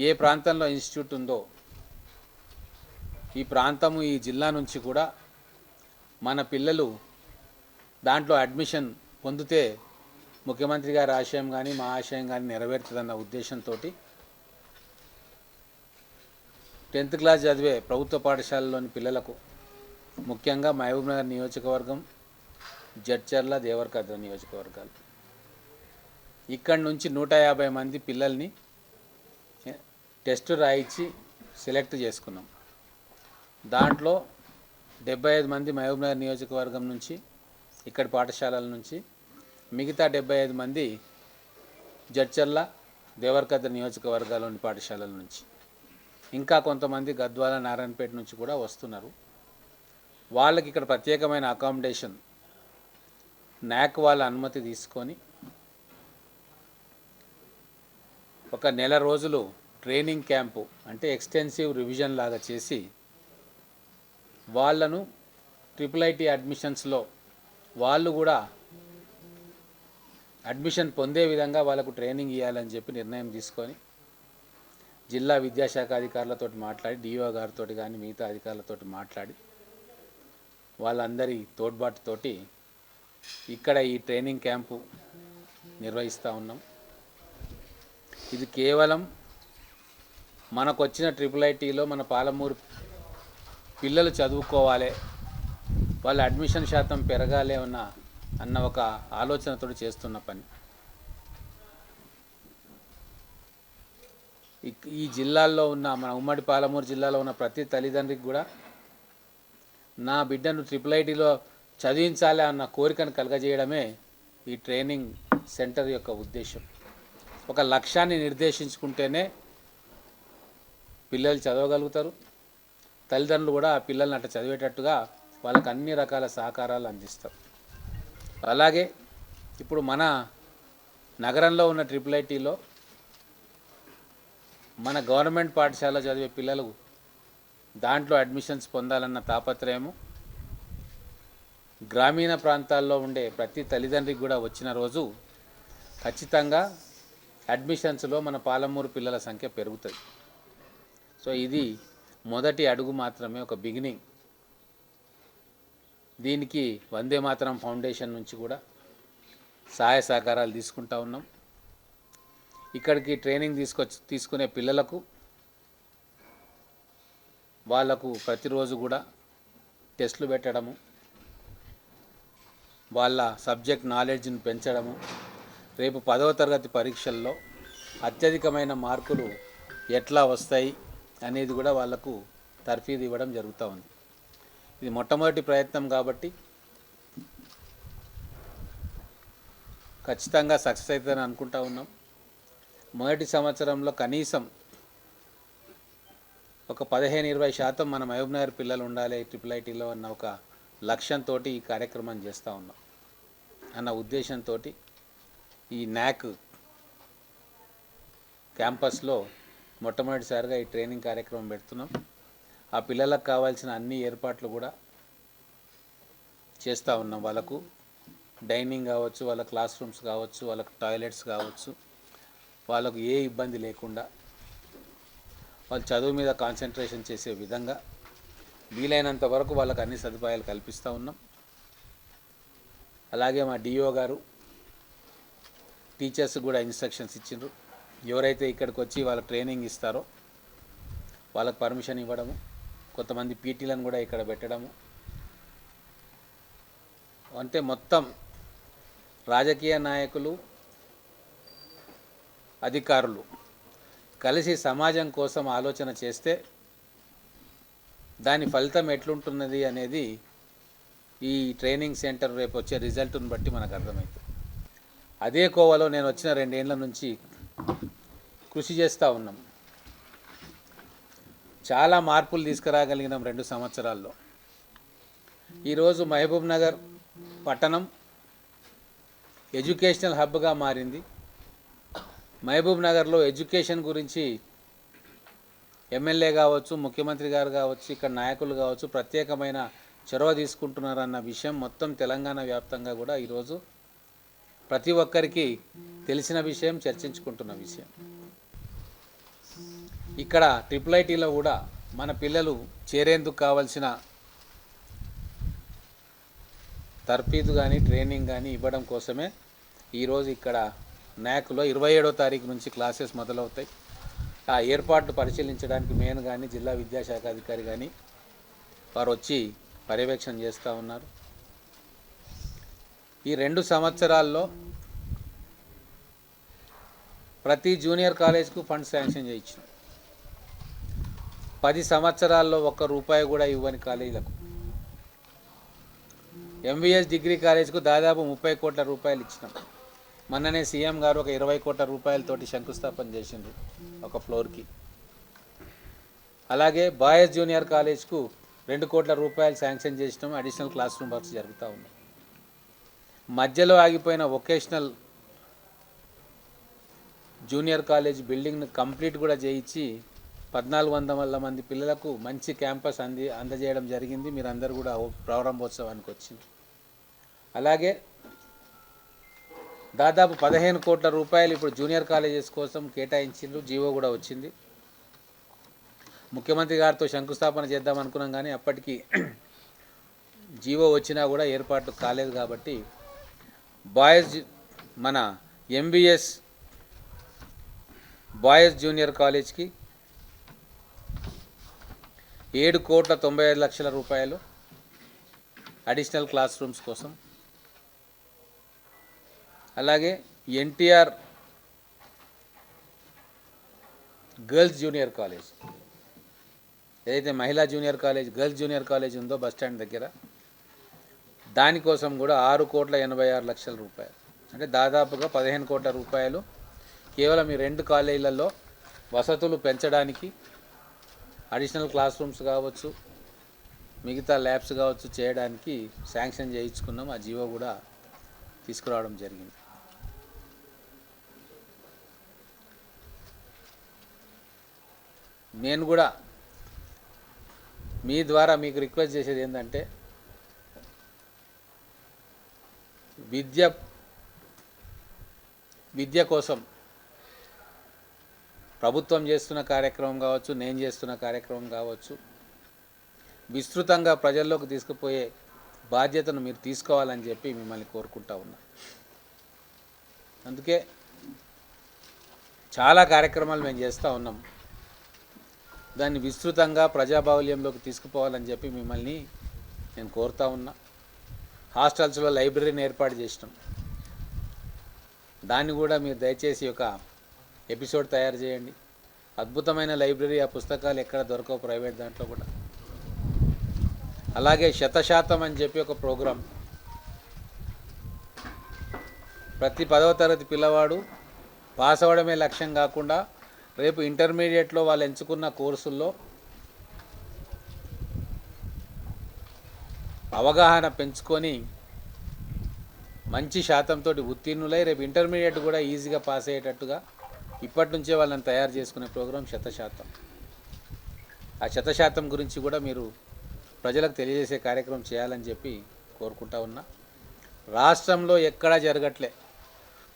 ఏ ప్రాంతంలో ఇన్స్టిట్యూట్ ఉందో ఈ ప్రాంతము ఈ జిల్లా నుంచి కూడా మన పిల్లలు దాంట్లో అడ్మిషన్ పొందితే ముఖ్యమంత్రి గారి ఆశయం కానీ మా ఆశయం కానీ నెరవేరుతుందన్న ఉద్దేశంతో 10th క్లాస్ చదివే ప్రభుత్వ పాఠశాలలోని పిల్లలకు ముఖ్యంగా మహబూబ్నగర్ నియోజకవర్గం, జడ్చర్ల, దేవరకద్ర నియోజకవర్గాలు ఇక్కడి నుంచి 150 మంది పిల్లల్ని టెస్ట్ రాయించి సెలెక్ట్ చేసుకున్నాం. దాంట్లో 75 మంది మహబూబ్నగర్ నియోజకవర్గం నుంచి ఇక్కడి పాఠశాలల నుంచి, మిగతా 75 మంది జడ్చర్ల, దేవరకద్ర నియోజకవర్గాల్లోని పాఠశాలల నుంచి, ఇంకా కొంతమంది గద్వాల, నారాయణపేట నుంచి కూడా వస్తున్నారు. వాళ్ళకి ఇక్కడ ప్రత్యేకమైన అకామిడేషన్ NAC వాళ్ళ అనుమతి తీసుకొని ఒక నెల రోజులు ట్రైనింగ్ క్యాంపు అంటే ఎక్స్టెన్సివ్ రివిజన్ లాగా చేసి వాళ్ళను IIIT అడ్మిషన్స్లో వాళ్ళు కూడా అడ్మిషన్ పొందే విధంగా వాళ్ళకు ట్రైనింగ్ ఇవ్వాలని చెప్పి నిర్ణయం తీసుకొని జిల్లా విద్యాశాఖ అధికారులతో మాట్లాడి, డిఓ గారితో కానీ మిగతా అధికారులతో మాట్లాడి వాళ్ళందరి తోడ్బాటుతోటి ఇక్కడ ఈ ట్రైనింగ్ క్యాంపు నిర్వహిస్తూ ఉన్నాం. ఇది కేవలం మనకు వచ్చిన IIITలో మన పాలమూరు పిల్లలు చదువుకోవాలి, వాళ్ళ అడ్మిషన్ శాతం పెరగాలి అన్న ఒక ఆలోచనతో చేస్తున్న పని. ఈ జిల్లాల్లో ఉన్న మన ఉమ్మడి పాలమూరు జిల్లాలో ఉన్న ప్రతి తల్లిదండ్రికి కూడా నా బిడ్డను IIITలో చదివించాలి అన్న కోరికను కలగజేయడమే ఈ ట్రైనింగ్ సెంటర్ యొక్క ఉద్దేశం. ఒక లక్ష్యాన్ని నిర్దేశించుకుంటేనే పిల్లలు చదవగలుగుతారు, తల్లిదండ్రులు కూడా ఆ పిల్లల్ని అట్లా చదివేటట్టుగా వాళ్ళకి అన్ని రకాల సహకారాలు అందిస్తారు. అలాగే ఇప్పుడు మన నగరంలో ఉన్న IIITలో మన గవర్నమెంట్ పాఠశాల చదివే పిల్లలు దాంట్లో అడ్మిషన్స్ పొందాలన్న తాపత్రయము గ్రామీణ ప్రాంతాల్లో ఉండే ప్రతి తల్లిదండ్రికి కూడా వచ్చిన రోజు ఖచ్చితంగా అడ్మిషన్స్లో మన పాలమూరు పిల్లల సంఖ్య పెరుగుతుంది. సో ఇది మొదటి అడుగు మాత్రమే, ఒక బిగినింగ్. దీనికి వందే మాతరం ఫౌండేషన్ నుంచి కూడా సహాయ సహకారాలు తీసుకుంటా ఉన్నాం. ఇక్కడికి ట్రైనింగ్ తీసుకునే పిల్లలకు వాళ్లకు ప్రతిరోజు కూడా టెస్టులు పెట్టడము, వాళ్ళ సబ్జెక్ట్ నాలెడ్జ్ని పెంచడము, రేపు 10వ తరగతి పరీక్షల్లో అత్యధికమైన మార్కులు ఎట్లా వస్తాయి అనేది కూడా వాళ్లకు తర్ఫీదు ఇవ్వడం జరుగుతూ ఉంది. ఇది మొట్టమొదటి ప్రయత్నం కాబట్టి ఖచ్చితంగా సక్సెస్ అవుతుందని అనుకుంటా ఉన్నాం. మొదటి సంవత్సరంలో కనీసం ఒక 15-20% మన మహబూబ్నగర్ పిల్లలు ఉండాలి IIITలో అన్న ఒక లక్ష్యంతో ఈ కార్యక్రమం చేస్తూ ఉన్నాం. అన్న ఉద్దేశంతో ఈ NAC క్యాంపస్లో మొట్టమొదటిసారిగా ఈ ట్రైనింగ్ కార్యక్రమం పెడుతున్నాం. ఆ పిల్లలకు కావాల్సిన అన్ని ఏర్పాట్లు కూడా చేస్తూ ఉన్నాం. వాళ్ళకు డైనింగ్ కావచ్చు, వాళ్ళ క్లాస్ రూమ్స్ కావచ్చు, వాళ్ళకు టాయిలెట్స్ కావచ్చు, వాళ్ళకు ఏ ఇబ్బంది లేకుండా వాళ్ళు చదువు మీద కాన్సన్ట్రేషన్ చేసే విధంగా వీలైనంత వరకు వాళ్ళకు అన్ని సదుపాయాలు కల్పిస్తూ ఉన్నాం. అలాగే మా డిఓ గారు టీచర్స్ కూడా ఇన్స్ట్రక్షన్స్ ఇచ్చిండ్రు. ఎవరైతే ఇక్కడికి వచ్చి వాళ్ళ ట్రైనింగ్ ఇస్తారో వాళ్ళకు పర్మిషన్ ఇవ్వడము, కొంతమంది పీటీలను కూడా ఇక్కడ పెట్టడము, అంటే మొత్తం రాజకీయ నాయకులు, అధికారులు కలిసి సమాజం కోసం ఆలోచన చేస్తే దాని ఫలితం ఎట్లుంటున్నది అనేది ఈ ట్రైనింగ్ సెంటర్ రేపు వచ్చే రిజల్ట్ని బట్టి మనకు అర్థమవుతుంది. అదే కోవలో నేను వచ్చిన 2 ఏళ్ల నుంచి కృషి చేస్తూ ఉన్నాం. చాలా మార్పులు తీసుకురాగలిగినాం 2 సంవత్సరాల్లో. ఈరోజు మహబూబ్నగర్ పట్టణం ఎడ్యుకేషనల్ హబ్గా మారింది. మహబూబ్నగర్లో ఎడ్యుకేషన్ గురించి ఎమ్మెల్యే కావచ్చు, ముఖ్యమంత్రి గారు కావచ్చు, ఇక్కడ నాయకులు కావచ్చు ప్రత్యేకమైన చొరవ తీసుకుంటున్నారన్న విషయం మొత్తం తెలంగాణ వ్యాప్తంగా కూడా ఈరోజు ప్రతి ఒక్కరికి తెలిసిన విషయం, చర్చించుకుంటున్న విషయం. ఇక్కడ IIITలో కూడా మన పిల్లలు చేరేందుకు కావాల్సిన తర్ఫీదు కానీ ట్రైనింగ్ కానీ ఇవ్వడం కోసమే ఈరోజు ఇక్కడ నాక్లో 27వ తారీఖు నుంచి క్లాసెస్ మొదలవుతాయి. ఆ ఏర్పాట్లు పరిశీలించడానికి మెయిన్ కానీ జిల్లా విద్యాశాఖ అధికారి కానీ వారు వచ్చి పర్యవేక్షణ చేస్తూ ఉన్నారు. ఈ 2 సంవత్సరాల్లో ప్రతి జూనియర్ కాలేజ్కు ఫండ్ శాంక్షన్ చేయించాం. 10 సంవత్సరాల్లో ₹1 కూడా ఇవ్వని కాలేజీలకు, MVS డిగ్రీ కాలేజ్కు దాదాపు 30 కోట్ల రూపాయలు ఇచ్చినాం. మొన్ననే సీఎం గారు ఒక 20 కోట్ల రూపాయలతోటి శంకుస్థాపన చేసిండ్రు ఒక ఫ్లోర్కి. అలాగే బాయ్స్ జూనియర్ కాలేజ్కు 2 కోట్ల రూపాయలు శాంక్షన్ చేసినాం. అడిషనల్ క్లాస్ రూమ్ వర్క్స్ జరుగుతూ ఉన్నాయి. మధ్యలో ఆగిపోయిన వొకేషనల్ జూనియర్ కాలేజ్ బిల్డింగ్ను కంప్లీట్ కూడా చేయించి 1400 మంది పిల్లలకు మంచి క్యాంపస్ అందజేయడం జరిగింది. మీరందరూ కూడా ప్రారంభోత్సవానికి వచ్చింది. అలాగే దాదాపు 15 కోట్ల రూపాయలు ఇప్పుడు జూనియర్ కాలేజెస్ కోసం కేటాయించిండ్రు. జీవో కూడా వచ్చింది. ముఖ్యమంత్రి గారితో శంకుస్థాపన చేద్దాం అనుకున్నాం కానీ అప్పటికి జీవో వచ్చినా కూడా ఏర్పాట్లు కాలేదు. కాబట్టి బాయ్స్ మన MBS బాయ్స్ జూనియర్ కాలేజ్కి 7,95,00,000 రూపాయలు అడిషనల్ క్లాస్ రూమ్స్ కోసం. అలాగే NTR గర్ల్స్ జూనియర్ కాలేజ్, ఏదైతే మహిళా junior college girls junior college ఉందో బస్టాండ్ దగ్గర, దానికోసం కూడా 6,86,00,000 రూపాయలు, అంటే దాదాపుగా 15 కోట్ల రూపాయలు కేవలం ఈ 2 కాలేజీలలో వసతులు పెంచడానికి, అడిషనల్ క్లాస్ రూమ్స్ కావచ్చు, మిగతా ల్యాబ్స్ కావచ్చు చేయడానికి శాంక్షన్ చేయించుకున్నాం. ఆ జీవో కూడా తీసుకురావడం జరిగింది. నేను కూడా మీ ద్వారా మీకు రిక్వెస్ట్ చేసేది ఏంటంటే, విద్య కోసం ప్రభుత్వం చేస్తున్న కార్యక్రమం కావచ్చు, నేను చేస్తున్న కార్యక్రమం కావచ్చు, విస్తృతంగా ప్రజల్లోకి తీసుకుపోయే బాధ్యతను మీరు తీసుకోవాలని చెప్పి మిమ్మల్ని కోరుకుంటా ఉన్నా. అందుకే చాలా కార్యక్రమాలు మేము చేస్తూ ఉన్నాం. దాన్ని విస్తృతంగా ప్రజాబాహుల్యంలోకి తీసుకుపోవాలని చెప్పి మిమ్మల్ని నేను కోరుతా ఉన్నా. హాస్టల్స్లో లైబ్రరీని ఏర్పాటు చేసినాం. దాన్ని కూడా మీరు దయచేసి ఒక ఎపిసోడ్ తయారు చేయండి. అద్భుతమైన లైబ్రరీ, ఆ పుస్తకాలు ఎక్కడ దొరకవు ప్రైవేట్ దాంట్లో కూడా. అలాగే 100% అని చెప్పి ఒక ప్రోగ్రాం, ప్రతి 10వ తరగతి పిల్లవాడు పాస్ అవ్వడమే లక్ష్యం కాకుండా రేపు ఇంటర్మీడియట్లో వాళ్ళు ఎంచుకున్న కోర్సుల్లో అవగాహన పెంచుకొని మంచి శాతంతో ఉత్తీర్ణులై రేపు ఇంటర్మీడియట్ కూడా ఈజీగా పాస్ అయ్యేటట్టుగా ఇప్పటి నుంచే వాళ్ళని తయారు చేసుకునే ప్రోగ్రాం 100%. ఆ 100% గురించి కూడా మీరు ప్రజలకు తెలియజేసే కార్యక్రమం చేయాలని చెప్పి కోరుకుంటా ఉన్నా. రాష్ట్రంలో ఎక్కడా జరగట్లే.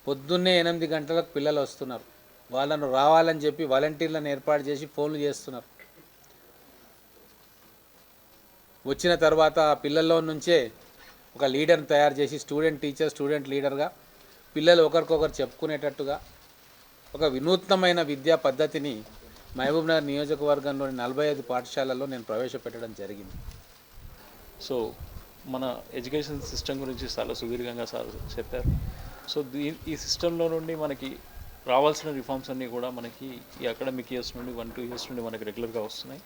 పొద్దున్నే 8 గంటలకు పిల్లలు వస్తున్నారు. వాళ్ళను రావాలని చెప్పి వాలంటీర్లను ఏర్పాటు చేసి ఫోన్లు చేస్తున్నారు. వచ్చిన తర్వాత ఆ పిల్లల్లో నుంచే ఒక లీడర్ని తయారు చేసి స్టూడెంట్ టీచర్, స్టూడెంట్ లీడర్గా పిల్లలు ఒకరికొకరు చెప్పుకునేటట్టుగా ఒక వినూత్నమైన విద్యా పద్ధతిని మహబూబ్నగర్ నియోజకవర్గంలోని 45 పాఠశాలల్లో నేను ప్రవేశపెట్టడం జరిగింది. సో మన ఎడ్యుకేషన్ సిస్టమ్ గురించి చాలా సుదీర్ఘంగా సార్ చెప్పారు. సో ఈ సిస్టంలో నుండి మనకి రావాల్సిన రిఫార్మ్స్ అన్నీ కూడా మనకి ఈ అకాడమిక్ ఇయర్స్ నుండి 1-2 ఇయర్స్ నుండి మనకి రెగ్యులర్గా వస్తున్నాయి.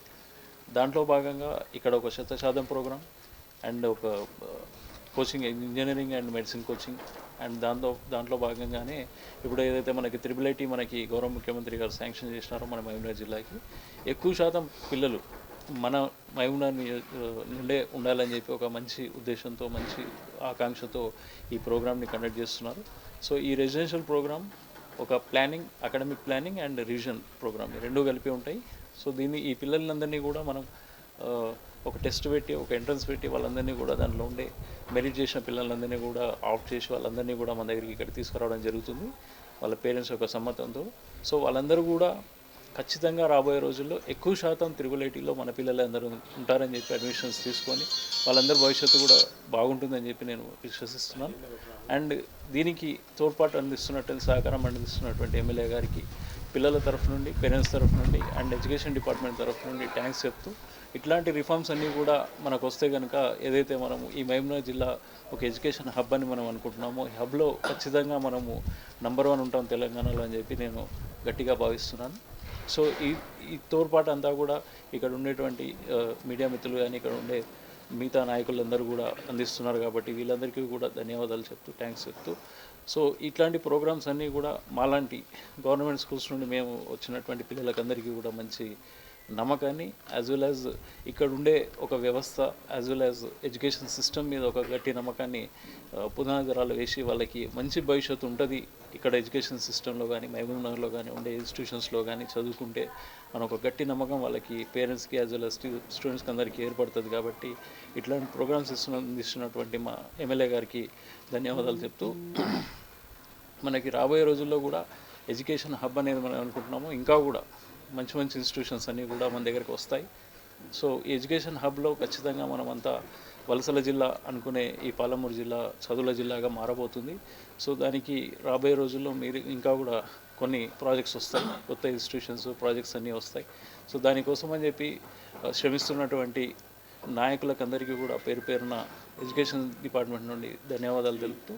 దాంట్లో భాగంగా ఇక్కడ ఒక 100% ప్రోగ్రామ్ అండ్ ఒక coaching, engineering and medicine coaching, and దాంట్లో భాగంగానే ఇప్పుడు ఏదైతే మనకి IIIT మనకి గౌరవ ముఖ్యమంత్రి గారు శాంక్షన్ చేసినారో మన మహబూబ్నగర్ జిల్లాకి ఎక్కువ శాతం పిల్లలు మన మహబూబ్నగర్ నుండే ఉండాలని చెప్పి ఒక మంచి ఉద్దేశంతో, మంచి ఆకాంక్షతో ఈ ప్రోగ్రామ్ని కండక్ట్ చేస్తున్నారు. సో ఈ రెసిడెన్షియల్ ప్రోగ్రామ్ ఒక planning, academic planning and revision program రెండూ కలిపి ఉంటాయి. సో ఈ పిల్లలందరినీ కూడా మనం ఒక టెస్ట్ పెట్టి, ఒక ఎంట్రన్స్ పెట్టి వాళ్ళందరినీ కూడా దాంట్లో ఉండే మెరిట్ చేసిన పిల్లలందరినీ కూడా అవుట్ చేసి వాళ్ళందరినీ కూడా మన దగ్గరికి ఇక్కడ తీసుకురావడం జరుగుతుంది వాళ్ళ పేరెంట్స్ యొక్క సమ్మతంతో. సో వాళ్ళందరూ కూడా ఖచ్చితంగా రాబోయే రోజుల్లో ఎక్కువ శాతం త్రిబుల్ ఐటీలో మన పిల్లలందరూ ఉంటారని చెప్పి అడ్మిషన్స్ తీసుకొని వాళ్ళందరి భవిష్యత్తు కూడా బాగుంటుందని చెప్పి నేను విశ్వసిస్తున్నాను. అండ్ దీనికి తోడ్పాటు అందిస్తున్నటువంటి సహకారం అందిస్తున్నటువంటి ఎమ్మెల్యే గారికి పిల్లల తరఫు నుండి, పేరెంట్స్ తరఫు నుండి అండ్ ఎడ్యుకేషన్ డిపార్ట్మెంట్ తరఫు నుండి థ్యాంక్స్ చెప్తూ, ఇట్లాంటి రిఫార్మ్స్ అన్నీ కూడా మనకు వస్తే కనుక ఏదైతే మనము ఈ మహబూబ్నగర్ జిల్లా ఒక ఎడ్యుకేషన్ హబ్ అని మనం అనుకుంటున్నామో, ఈ హబ్లో ఖచ్చితంగా మనము నంబర్ 1 ఉంటాం తెలంగాణలో అని చెప్పి నేను గట్టిగా భావిస్తున్నాను. సో ఈ తోడ్పాటు అంతా కూడా ఇక్కడ ఉండేటువంటి మీడియా మిత్రులు కానీ ఇక్కడ ఉండే మిగతా నాయకులందరూ కూడా అందిస్తున్నారు కాబట్టి వీళ్ళందరికీ కూడా ధన్యవాదాలు చెప్తూ, థ్యాంక్స్ చెప్తూ, సో ఇట్లాంటి ప్రోగ్రామ్స్ అన్నీ కూడా మాలాంటి గవర్నమెంట్ స్కూల్స్ నుండి మేము వచ్చినటువంటి పిల్లలకందరికీ కూడా మంచి నమ్మకాన్ని, యాజ్ వెల్ యాజ్ ఇక్కడ ఉండే ఒక వ్యవస్థ, as well as education system మీద ఒక గట్టి నమ్మకాన్ని పునాదిరాలు వేసి వాళ్ళకి మంచి భవిష్యత్తు ఉంటుంది ఇక్కడ ఎడ్యుకేషన్ సిస్టంలో కానీ మహబూబ్నగర్లో కానీ ఉండే ఇన్స్టిట్యూషన్స్లో కానీ చదువుకుంటే మన ఒక గట్టి నమ్మకం వాళ్ళకి పేరెంట్స్కి యాజ్ వెల్ యాజ్ స్టూడెంట్స్కి అందరికీ ఏర్పడుతుంది. కాబట్టి ఇట్లాంటి ప్రోగ్రామ్స్ ఇస్తున్నటువంటి మా ఎమ్మెల్యే గారికి ధన్యవాదాలు చెప్తూ, మనకి రాబోయే రోజుల్లో కూడా ఎడ్యుకేషన్ హబ్ అనేది మనం అనుకుంటున్నాము, ఇంకా కూడా మంచి మంచి ఇన్స్టిట్యూషన్స్ అన్నీ కూడా మన దగ్గరికి వస్తాయి. సో ఈ ఎడ్యుకేషన్ హబ్లో ఖచ్చితంగా మనమంతా వలసల జిల్లా అనుకునే ఈ పాలమూరు జిల్లా చదువుల జిల్లాగా మారబోతుంది. సో దానికి రాబోయే రోజుల్లో మీరు ఇంకా కూడా కొన్ని ప్రాజెక్ట్స్ వస్తాయి, కొత్త ఇన్స్టిట్యూషన్స్ ప్రాజెక్ట్స్ అన్నీ వస్తాయి. సో దానికోసం అని చెప్పి శ్రమిస్తున్నటువంటి నాయకులకు అందరికీ కూడా పేరు పేరున ఎడ్యుకేషన్ డిపార్ట్మెంట్ నుండి ధన్యవాదాలు తెలుపుతూ,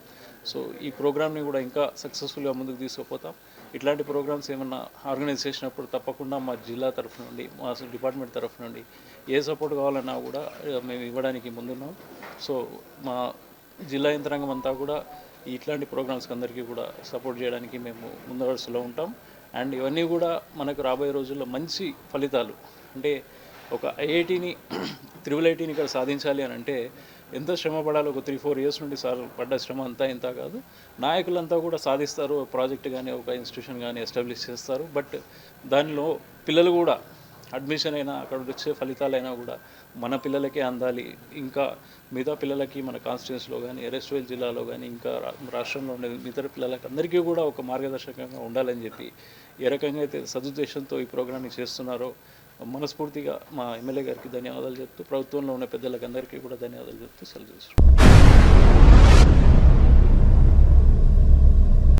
సో ఈ ప్రోగ్రామ్ని కూడా ఇంకా సక్సెస్ఫుల్గా ముందుకు తీసుకుపోతాం. ఇట్లాంటి ప్రోగ్రామ్స్ ఏమన్నా ఆర్గనైజ్ చేసినప్పుడు తప్పకుండా మా జిల్లా తరఫు నుండి, మా డిపార్ట్మెంట్ తరఫు నుండి ఏ సపోర్ట్ కావాలన్నా కూడా మేము ఇవ్వడానికి ముందున్నాం. సో మా జిల్లా యంత్రాంగం అంతా కూడా ఇట్లాంటి ప్రోగ్రామ్స్కి అందరికీ కూడా సపోర్ట్ చేయడానికి మేము ముందు వరుసలో ఉంటాం. అండ్ ఇవన్నీ కూడా మనకు రాబోయే రోజుల్లో మంచి ఫలితాలు, అంటే ఒక ఐఐటీని త్రిబుల్ ఐటీని ఇక్కడ సాధించాలి అని అంటే ఎంత శ్రమ పడాలి, ఒక 3-4 ఇయర్స్ నుండి పడ్డ శ్రమ అంతా ఇంత కాదు. నాయకులంతా కూడా సాధిస్తారు, ప్రాజెక్ట్ కానీ ఒక ఇన్స్టిట్యూషన్ కానీ ఎస్టాబ్లిష్ చేస్తారు. బట్ దానిలో పిల్లలు కూడా అడ్మిషన్ అయినా అక్కడ వచ్చే ఫలితాలైనా కూడా మన పిల్లలకే అందాలి, ఇంకా మిగతా పిల్లలకి మన కాన్స్టిట్యూన్సీలో కానీ ఎరెస్ట్వేల్ జిల్లాలో కానీ ఇంకా రాష్ట్రంలో ఉండే ఇతర పిల్లలకి అందరికీ కూడా ఒక మార్గదర్శకంగా ఉండాలని చెప్పి ఏ రకంగా అయితే సదుద్దేశంతో ఈ ప్రోగ్రామ్ని చేస్తున్నారో మనస్ఫూర్తిగా మా ఎమ్మెల్యే గారికి ధన్యవాదాలు చెప్తూ, ప్రభుత్వంలో ఉన్న పెద్దలకు అందరికీ కూడా ధన్యవాదాలు చెప్తూ సెలవు తీసుకుంటున్నాను.